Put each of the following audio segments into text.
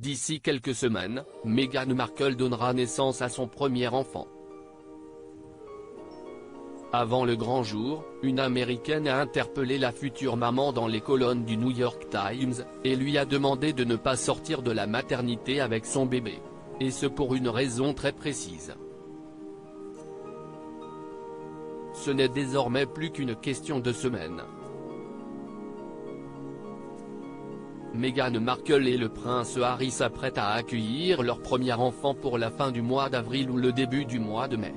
D'ici quelques semaines, Meghan Markle donnera naissance à son premier enfant. Avant le grand jour, une Américaine a interpellé la future maman dans les colonnes du New York Times, et lui a demandé de ne pas sortir de la maternité avec son bébé. Et ce pour une raison très précise. Ce n'est désormais plus qu'une question de semaines. Meghan Markle et le prince Harry s'apprêtent à accueillir leur premier enfant pour la fin du mois d'avril ou le début du mois de mai.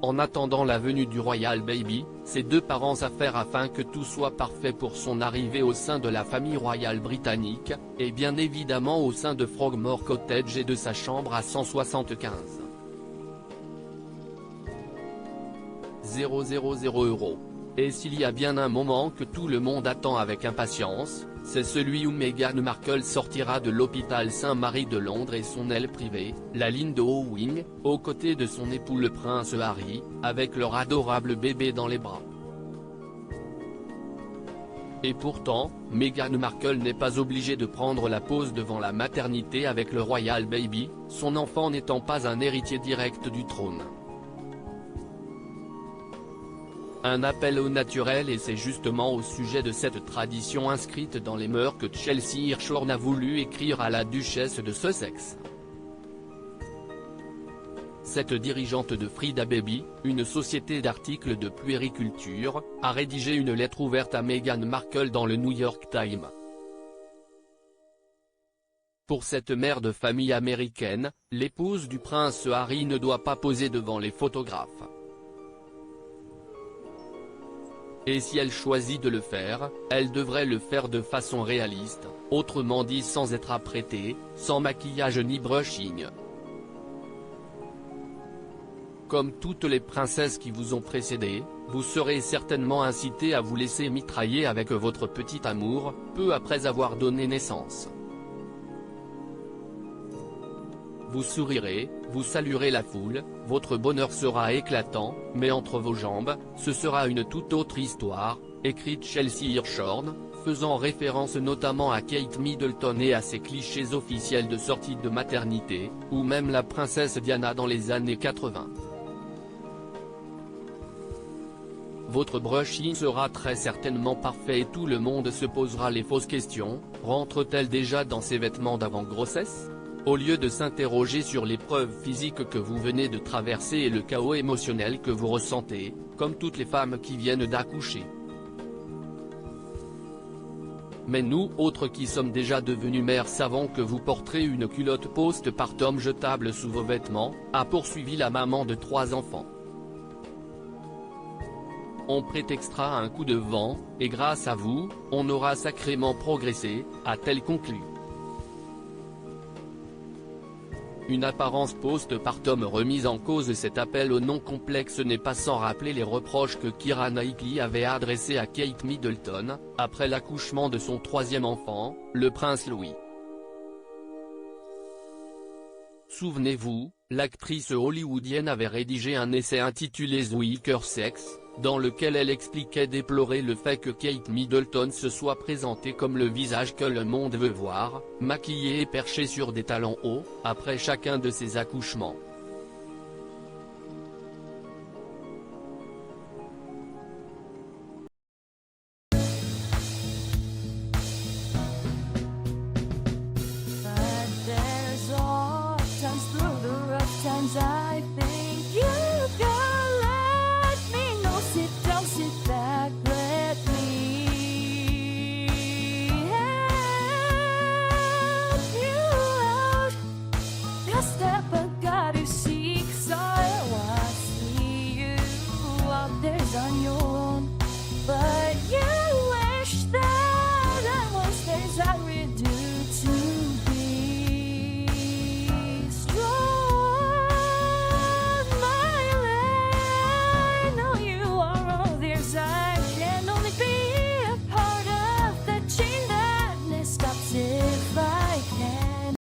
En attendant la venue du Royal Baby, ses deux parents s'affairent afin que tout soit parfait pour son arrivée au sein de la famille royale britannique, et bien évidemment au sein de Frogmore Cottage et de sa chambre à 175 000 €. Et s'il y a bien un moment que tout le monde attend avec impatience, c'est celui où Meghan Markle sortira de l'hôpital Saint-Marie de Londres et son aile privée, la ligne de Owing, aux côtés de son époux le prince Harry, avec leur adorable bébé dans les bras. Et pourtant, Meghan Markle n'est pas obligée de prendre la pause devant la maternité avec le Royal Baby, son enfant n'étant pas un héritier direct du trône. Un appel au naturel, et c'est justement au sujet de cette tradition inscrite dans les mœurs que Chelsea Hirshhorn a voulu écrire à la duchesse de Sussex. Cette dirigeante de Frida Baby, une société d'articles de puériculture, a rédigé une lettre ouverte à Meghan Markle dans le New York Times. Pour cette mère de famille américaine, l'épouse du prince Harry ne doit pas poser devant les photographes. Et si elle choisit de le faire, elle devrait le faire de façon réaliste, autrement dit sans être apprêtée, sans maquillage ni brushing. Comme toutes les princesses qui vous ont précédé, vous serez certainement incité à vous laisser mitrailler avec votre petit amour, peu après avoir donné naissance. Vous sourirez, vous saluerez la foule, votre bonheur sera éclatant, mais entre vos jambes, ce sera une toute autre histoire, écrit Chelsea Hirshhorn, faisant référence notamment à Kate Middleton et à ses clichés officiels de sortie de maternité, ou même la princesse Diana dans les années 80. Votre brushing sera très certainement parfait et tout le monde se posera les fausses questions, rentre-t-elle déjà dans ses vêtements d'avant-grossesse ? Au lieu de s'interroger sur l'épreuve physique que vous venez de traverser et le chaos émotionnel que vous ressentez, comme toutes les femmes qui viennent d'accoucher. Mais nous autres qui sommes déjà devenus mères savons que vous porterez une culotte post-partum jetable sous vos vêtements, a poursuivi la maman de 3 enfants. On prétextera un coup de vent, et grâce à vous, on aura sacrément progressé, a-t-elle conclu. Une apparence post-partum remise en cause. Cet appel au nom complexe n'est pas sans rappeler les reproches que Keira Knightley avait adressés à Kate Middleton, après l'accouchement de son 3e enfant, le prince Louis. Souvenez-vous, l'actrice hollywoodienne avait rédigé un essai intitulé The Weaker Sex, dans lequel elle expliquait déplorer le fait que Kate Middleton se soit présentée comme le visage que le monde veut voir, maquillée et perchée sur des talons hauts, après chacun de ses accouchements. I think you can let me know. Sit down, sit back, let me help you out. That step I got to see.